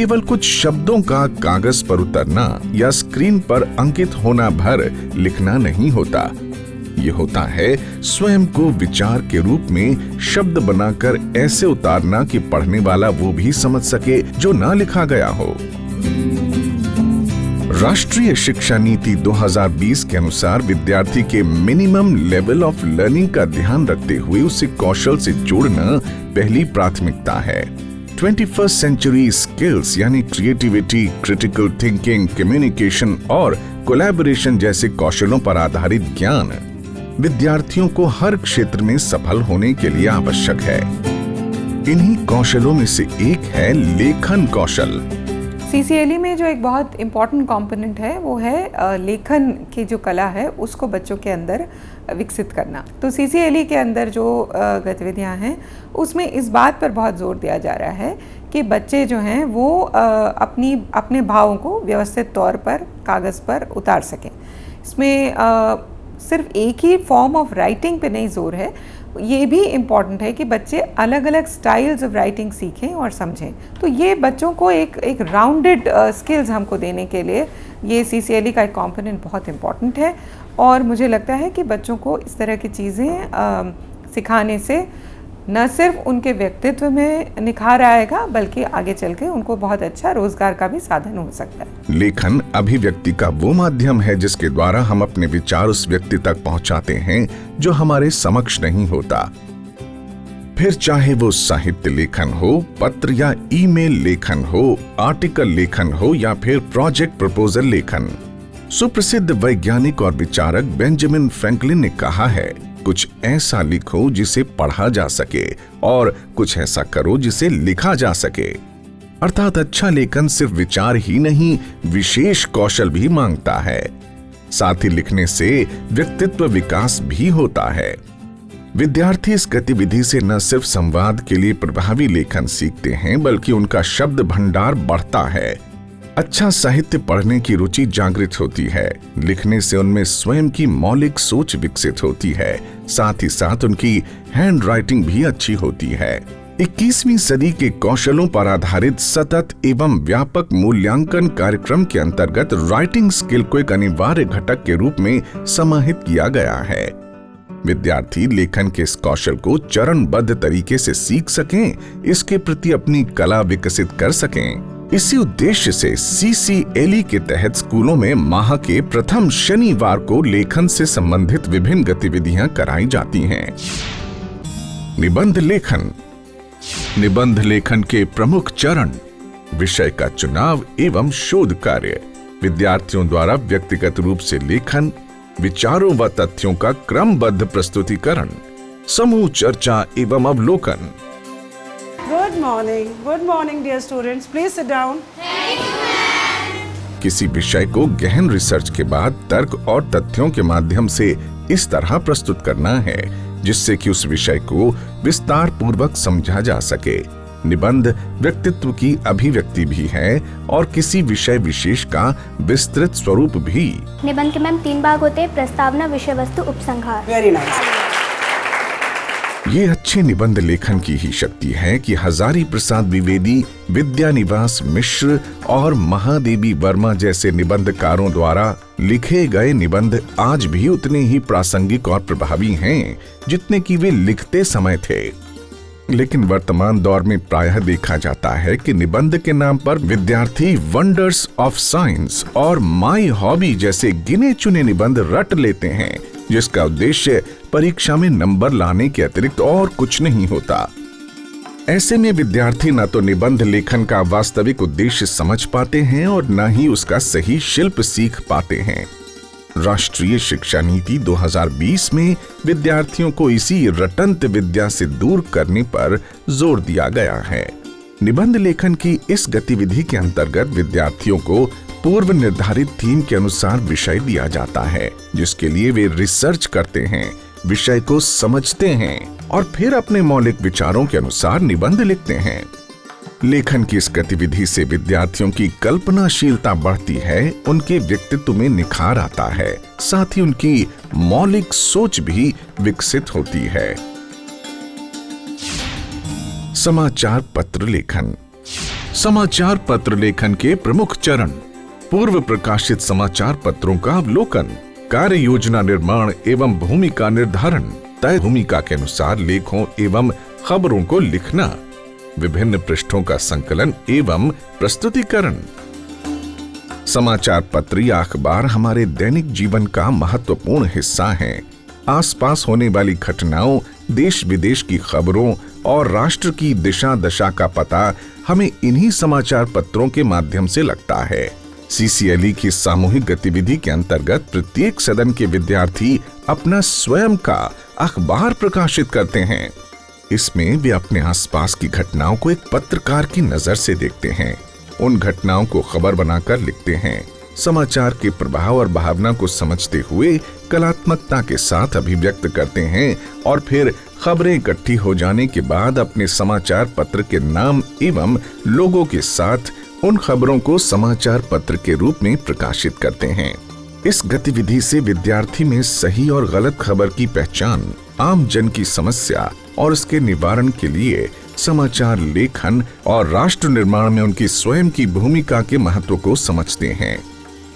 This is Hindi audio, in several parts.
केवल कुछ शब्दों का कागज पर उतरना या स्क्रीन पर अंकित होना भर लिखना नहीं होता। ये होता है स्वयं को विचार के रूप में शब्द बनाकर ऐसे उतारना कि पढ़ने वाला वो भी समझ सके जो ना लिखा गया हो। राष्ट्रीय शिक्षा नीति 2020 के अनुसार विद्यार्थी के मिनिमम लेवल ऑफ लर्निंग का ध्यान रखते हुए उसे कौशल से जोड़ना पहली प्राथमिकता है। 21st सेंचुरी स्किल्स यानी क्रिएटिविटी, क्रिटिकल थिंकिंग, कम्युनिकेशन और कोलैबोरेशन जैसे कौशलों पर आधारित ज्ञान विद्यार्थियों को हर क्षेत्र में सफल होने के लिए आवश्यक है। इन्हीं कौशलों में से एक है लेखन कौशल। CCLE में जो एक बहुत इम्पॉर्टेंट कंपोनेंट है वो है लेखन की जो कला है उसको बच्चों के अंदर विकसित करना। तो CCLE के अंदर जो गतिविधियां हैं उसमें इस बात पर बहुत जोर दिया जा रहा है कि बच्चे जो हैं वो अपने भावों को व्यवस्थित तौर पर कागज़ पर उतार सकें। इसमें सिर्फ एक ही फॉर्म ऑफ राइटिंग पे नहीं जोर है, ये भी इम्पॉर्टेंट है कि बच्चे अलग अलग स्टाइल्स ऑफ राइटिंग सीखें और समझें। तो ये बच्चों को एक राउंडेड स्किल्स हमको देने के लिए ये CCLE का एक कंपोनेंट बहुत इम्पॉर्टेंट है। और मुझे लगता है कि बच्चों को इस तरह की चीज़ें सिखाने से न सिर्फ उनके व्यक्तित्व में निखार आएगा बल्कि आगे चल के उनको बहुत अच्छा रोजगार का भी साधन हो सकता है। लेखन अभिव्यक्ति का वो माध्यम है जिसके द्वारा हम अपने विचार उस व्यक्ति तक पहुंचाते हैं जो हमारे समक्ष नहीं होता। फिर चाहे वो साहित्य लेखन हो, पत्र या ईमेल लेखन हो, आर्टिकल लेखन हो या फिर प्रोजेक्ट प्रपोजल लेखन। सुप्रसिद्ध वैज्ञानिक और विचारक बेंजामिन फ्रैंकलिन ने कहा है, कुछ ऐसा लिखो जिसे पढ़ा जा सके और कुछ ऐसा करो जिसे लिखा जा सके। अर्थात अच्छा लेखन सिर्फ विचार ही नहीं, विशेष कौशल भी मांगता है। साथ ही लिखने से व्यक्तित्व विकास भी होता है। विद्यार्थी इस गतिविधि से न सिर्फ संवाद के लिए प्रभावी लेखन सीखते हैं बल्कि उनका शब्द भंडार बढ़ता है। अच्छा साहित्य पढ़ने की रुचि जागृत होती है। लिखने से उनमें स्वयं की मौलिक सोच विकसित होती है। साथ ही साथ उनकी हैंड राइटिंग भी अच्छी होती है। 21वीं सदी के कौशलों पर आधारित सतत एवं व्यापक मूल्यांकन कार्यक्रम के अंतर्गत राइटिंग स्किल को एक अनिवार्य घटक के रूप में समाहित किया गया है। विद्यार्थी लेखन के इस कौशल को चरणबद्ध तरीके से सीख सकें, इसके प्रति अपनी कला विकसित कर सकें। इसी उद्देश्य से CCLE के तहत स्कूलों में माह के प्रथम शनिवार को लेखन से संबंधित विभिन्न गतिविधियां कराई जाती हैं। निबंध लेखन। निबंध लेखन के प्रमुख चरण: विषय का चुनाव एवं शोध कार्य, विद्यार्थियों द्वारा व्यक्तिगत रूप से लेखन, विचारों व तथ्यों का क्रमबद्ध प्रस्तुतिकरण, समूह चर्चा एवं अवलोकन। Good morning dear students. Please sit down. किसी विषय को गहन रिसर्च के बाद तर्क और तथ्यों के माध्यम से इस तरह प्रस्तुत करना है जिससे कि उस विषय को विस्तार पूर्वक समझा जा सके। निबंध व्यक्तित्व की अभिव्यक्ति भी है और किसी विषय विशेष का विस्तृत स्वरूप भी। निबंध के मैम 3 भाग होते हैं: प्रस्तावना, विषय वस्तु, उपसंहार। Very nice. ये अच्छे निबंध लेखन की ही शक्ति है कि हजारी प्रसाद द्विवेदी, विद्यानिवास मिश्र और महादेवी वर्मा जैसे निबंधकारों द्वारा लिखे गए निबंध आज भी उतने ही प्रासंगिक और प्रभावी हैं जितने कि वे लिखते समय थे। लेकिन वर्तमान दौर में प्रायः देखा जाता है कि निबंध के नाम पर विद्यार्थी वंडर्स ऑफ साइंस और माई हॉबी जैसे गिने चुने निबंध रट लेते हैं जिसका उद्देश्य परीक्षा में नंबर लाने के अतिरिक्त और कुछ नहीं होता। ऐसे में विद्यार्थी न तो निबंध लेखन का वास्तविक उद्देश्य समझ पाते हैं और न ही उसका सही शिल्प सीख पाते हैं। राष्ट्रीय शिक्षा नीति 2020 में विद्यार्थियों को इसी रटंत विद्या से दूर करने पर जोर दिया गया है। निबंध लेखन की इस गतिविधि के अंतर्गत विद्यार्थियों को पूर्व निर्धारित थीम के अनुसार विषय दिया जाता है जिसके लिए वे रिसर्च करते हैं, विषय को समझते हैं और फिर अपने मौलिक विचारों के अनुसार निबंध लिखते हैं। लेखन की इस गतिविधि से विद्यार्थियों की कल्पनाशीलता बढ़ती है, उनके व्यक्तित्व में निखार आता है, साथ ही उनकी मौलिक सोच भी विकसित होती है। समाचार पत्र लेखन। समाचार पत्र लेखन के प्रमुख चरण, पूर्व प्रकाशित समाचार पत्रों का अवलोकन, कार्य योजना निर्माण एवं भूमिका निर्धारण, तय भूमिका के अनुसार लेखों एवं खबरों को लिखना, विभिन्न पृष्ठों का संकलन एवं प्रस्तुतिकरण। समाचार पत्र या अखबार हमारे दैनिक जीवन का महत्वपूर्ण हिस्सा हैं। आसपास होने वाली घटनाओं, देश विदेश की खबरों और राष्ट्र की दिशा दशा का पता हमें इन्हीं समाचार पत्रों के माध्यम से लगता है। सीसीएलई की सामूहिक गतिविधि के अंतर्गत प्रत्येक सदन के विद्यार्थी अपना स्वयं का अखबार प्रकाशित करते हैं। इसमें वे अपने आसपास की घटनाओं को एक पत्रकार की नजर से देखते हैं, उन घटनाओं को खबर बनाकर लिखते हैं, समाचार के प्रभाव और भावना को समझते हुए कलात्मकता के साथ अभिव्यक्त करते हैं और फिर खबरें इकट्ठी हो जाने के बाद अपने समाचार पत्र के नाम एवं लोगों के साथ उन खबरों को समाचार पत्र के रूप में प्रकाशित करते हैं। इस गतिविधि से विद्यार्थी में सही और गलत खबर की पहचान, आम जन की समस्या और उसके निवारण के लिए समाचार लेखन और राष्ट्र निर्माण में उनकी स्वयं की भूमिका के महत्व को समझते हैं।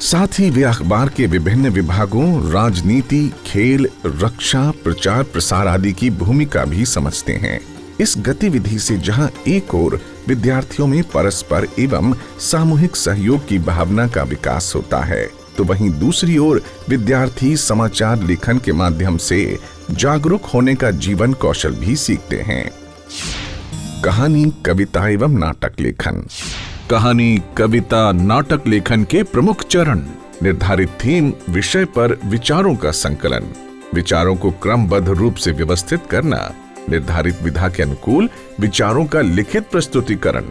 साथ ही वे अखबार के विभिन्न विभागों, राजनीति, खेल, रक्षा, प्रचार प्रसार आदि की भूमिका भी समझते हैं। इस गतिविधि से जहां एक ओर विद्यार्थियों में परस्पर एवं सामूहिक सहयोग की भावना का विकास होता है, तो वहीं दूसरी ओर विद्यार्थी समाचार लेखन के माध्यम से जागरूक होने का जीवन कौशल भी सीखते हैं। कहानी, कविता एवं नाटक लेखन। कहानी, कविता, नाटक लेखन के प्रमुख चरण, निर्धारित थीम, विषय पर विचारों का संकलन, विचारों को क्रमबद्ध रूप से व्यवस्थित करना, निर्धारित विधा के अनुकूल विचारों का लिखित प्रस्तुतिकरण,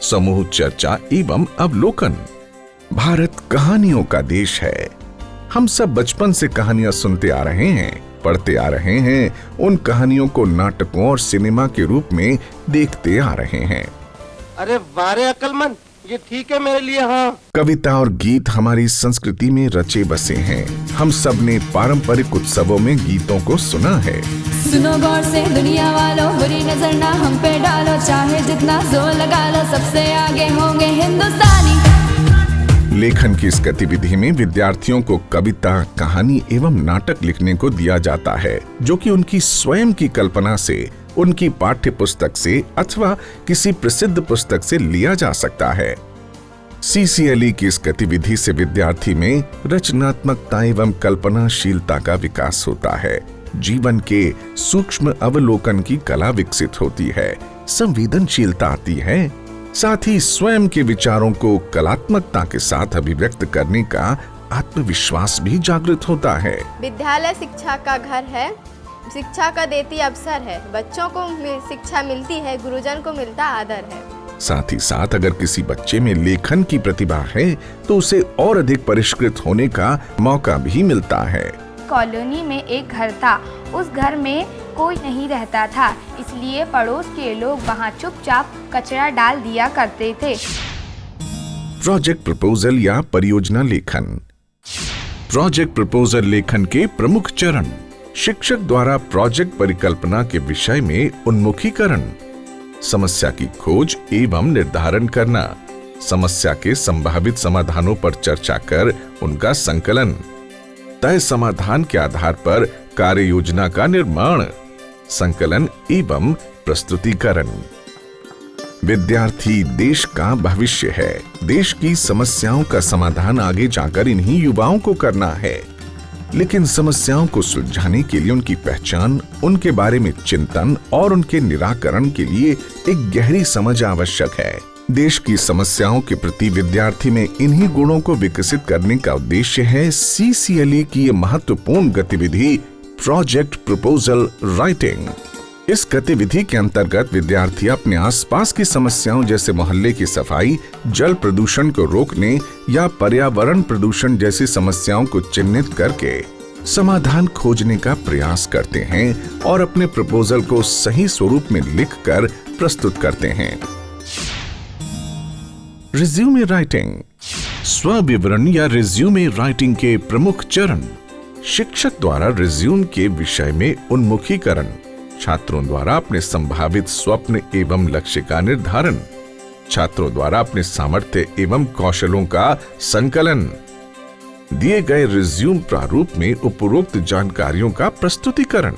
समूह चर्चा एवं अवलोकन। भारत कहानियों का देश है। हम सब बचपन से कहानियां सुनते आ रहे हैं, पढ़ते आ रहे हैं, उन कहानियों को नाटकों और सिनेमा के रूप में देखते आ रहे हैं। अरे वारे अक्लमंद, ये ठीक है मेरे लिए। हाँ, कविता और गीत हमारी संस्कृति में रचे बसे हैं। हम सब ने पारंपरिक उत्सवों में गीतों को सुना है। सुनो गौर से दुनिया वालों, बुरी नजर ना हम पे डालो, चाहे जितना जोर लगा लो, सबसे आगे होंगे हिंदुस्तानी। लेखन की इस गतिविधि में विद्यार्थियों को कविता, कहानी एवं नाटक लिखने को दिया जाता है, जो कि उनकी स्वयं की कल्पना से, उनकी पाठ्य पुस्तक से अथवा किसी प्रसिद्ध पुस्तक से लिया जा सकता है। सीसीएलई की इस गतिविधि से विद्यार्थी में रचनात्मकता एवं कल्पनाशीलता का विकास होता है, जीवन के सूक्ष्म अवलोकन की कला विकसित होती है, संवेदनशीलता आती है, साथ ही स्वयं के विचारों को कलात्मकता के साथ अभिव्यक्त करने का आत्मविश्वास भी जागृत होता है। विद्यालय शिक्षा का घर है, शिक्षा का देती अवसर है, बच्चों को शिक्षा मिलती है, गुरुजन को मिलता आदर है। साथ ही साथ अगर किसी बच्चे में लेखन की प्रतिभा है तो उसे और अधिक परिष्कृत होने का मौका भी मिलता है। कॉलोनी में एक घर था, उस घर में कोई नहीं रहता था, इसलिए पड़ोस के लोग वहां चुपचाप कचरा डाल दिया करते थे। प्रोजेक्ट प्रपोजल या परियोजना लेखन। प्रोजेक्ट प्रपोजल लेखन के प्रमुख चरण, शिक्षक द्वारा प्रोजेक्ट परिकल्पना के विषय में उन्मुखीकरण, समस्या की खोज एवं निर्धारण करना, समस्या के संभावित समाधानों पर चर्चा कर उनका संकलन, तय समाधान के आधार पर कार्य योजना का निर्माण, संकलन एवं प्रस्तुतिकरण। विद्यार्थी देश का भविष्य है। देश की समस्याओं का समाधान आगे जाकर इन्हीं युवाओं को करना है, लेकिन समस्याओं को सुलझाने के लिए उनकी पहचान, उनके बारे में चिंतन और उनके निराकरण के लिए एक गहरी समझ आवश्यक है। देश की समस्याओं के प्रति विद्यार्थी में इन्हीं गुणों को विकसित करने का उद्देश्य है सीसीएलई की ये महत्वपूर्ण गतिविधि प्रोजेक्ट प्रपोजल राइटिंग। इस गतिविधि के अंतर्गत विद्यार्थी अपने आसपास की समस्याओं जैसे मोहल्ले की सफाई, जल प्रदूषण को रोकने या पर्यावरण प्रदूषण जैसी समस्याओं को चिन्हित करके समाधान खोजने का प्रयास करते हैं और अपने प्रपोजल को सही स्वरूप में लिखकर प्रस्तुत करते हैं। Resume writing. स्व विवरण या रिज्यूमे राइटिंग के प्रमुख चरण, शिक्षक द्वारा रिज्यूम के विषय में उन्मुखीकरण, छात्रों द्वारा अपने संभावित स्वप्न एवं लक्ष्य का निर्धारण, छात्रों द्वारा अपने सामर्थ्य एवं कौशलों का संकलन। दिए गए रिज्यूम प्रारूप में उपरोक्त जानकारियों का प्रस्तुतिकरण।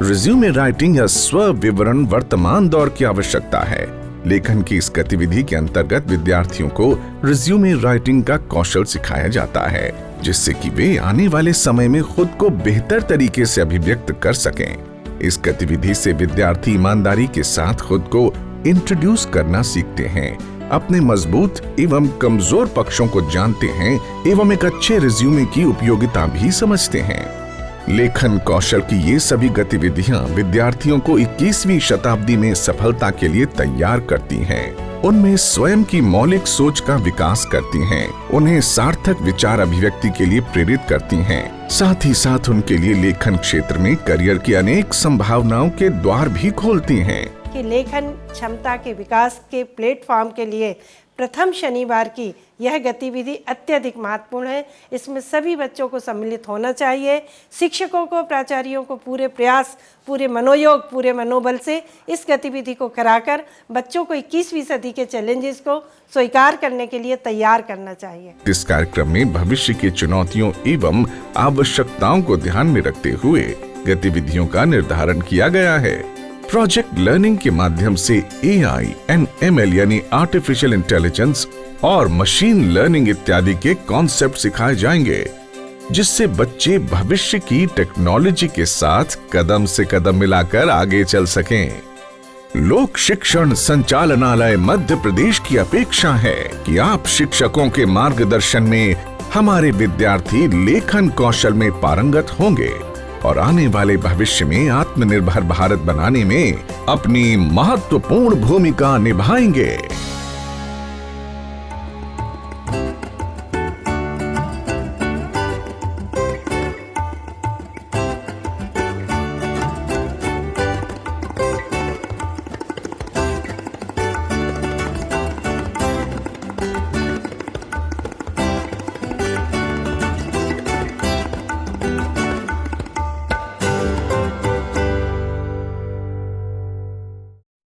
रिज्यूमे राइटिंग या स्व विवरण वर्तमान दौर की आवश्यकता है। लेखन की इस गतिविधि के अंतर्गत विद्यार्थियों को रिज्यूमे राइटिंग का कौशल सिखाया जाता है, जिससे कि वे आने वाले समय में खुद को बेहतर तरीके से अभिव्यक्त कर सकें। इस गतिविधि से विद्यार्थी ईमानदारी के साथ खुद को इंट्रोड्यूस करना सीखते हैं, अपने मजबूत एवं कमजोर पक्षों को जानते हैं एवं एक अच्छे रिज्यूमे की उपयोगिता भी समझते हैं। लेखन कौशल की ये सभी गतिविधियां विद्यार्थियों को 21वीं शताब्दी में सफलता के लिए तैयार करती हैं। उनमें स्वयं की मौलिक सोच का विकास करती हैं, उन्हें सार्थक विचार अभिव्यक्ति के लिए प्रेरित करती हैं, साथ ही साथ उनके लिए लेखन क्षेत्र में करियर की अनेक संभावनाओं के द्वार भी खोलती हैं। कि लेखन क्षमता के विकास के प्लेटफॉर्म के लिए प्रथम शनिवार की यह गतिविधि अत्यधिक महत्वपूर्ण है। इसमें सभी बच्चों को सम्मिलित होना चाहिए। शिक्षकों को, प्राचार्यों को पूरे प्रयास, पूरे मनोयोग, पूरे मनोबल से इस गतिविधि को कराकर बच्चों को 21वीं सदी के चैलेंजेस को स्वीकार करने के लिए तैयार करना चाहिए। इस कार्यक्रम में भविष्य की चुनौतियों एवं आवश्यकताओं को ध्यान में रखते हुए गतिविधियों का निर्धारण किया गया है। प्रोजेक्ट लर्निंग के माध्यम से AI एंड ML यानी आर्टिफिशियल इंटेलिजेंस और मशीन लर्निंग इत्यादि के कॉन्सेप्ट सिखाए जाएंगे, जिससे बच्चे भविष्य की टेक्नोलॉजी के साथ कदम से कदम मिलाकर आगे चल सकें। लोक शिक्षण संचालनालय मध्य प्रदेश की अपेक्षा है कि आप शिक्षकों के मार्गदर्शन में हमारे विद्यार्थी लेखन कौशल में पारंगत होंगे और आने वाले भविष्य में आत्मनिर्भर भारत बनाने में अपनी महत्वपूर्ण भूमिका निभाएंगे।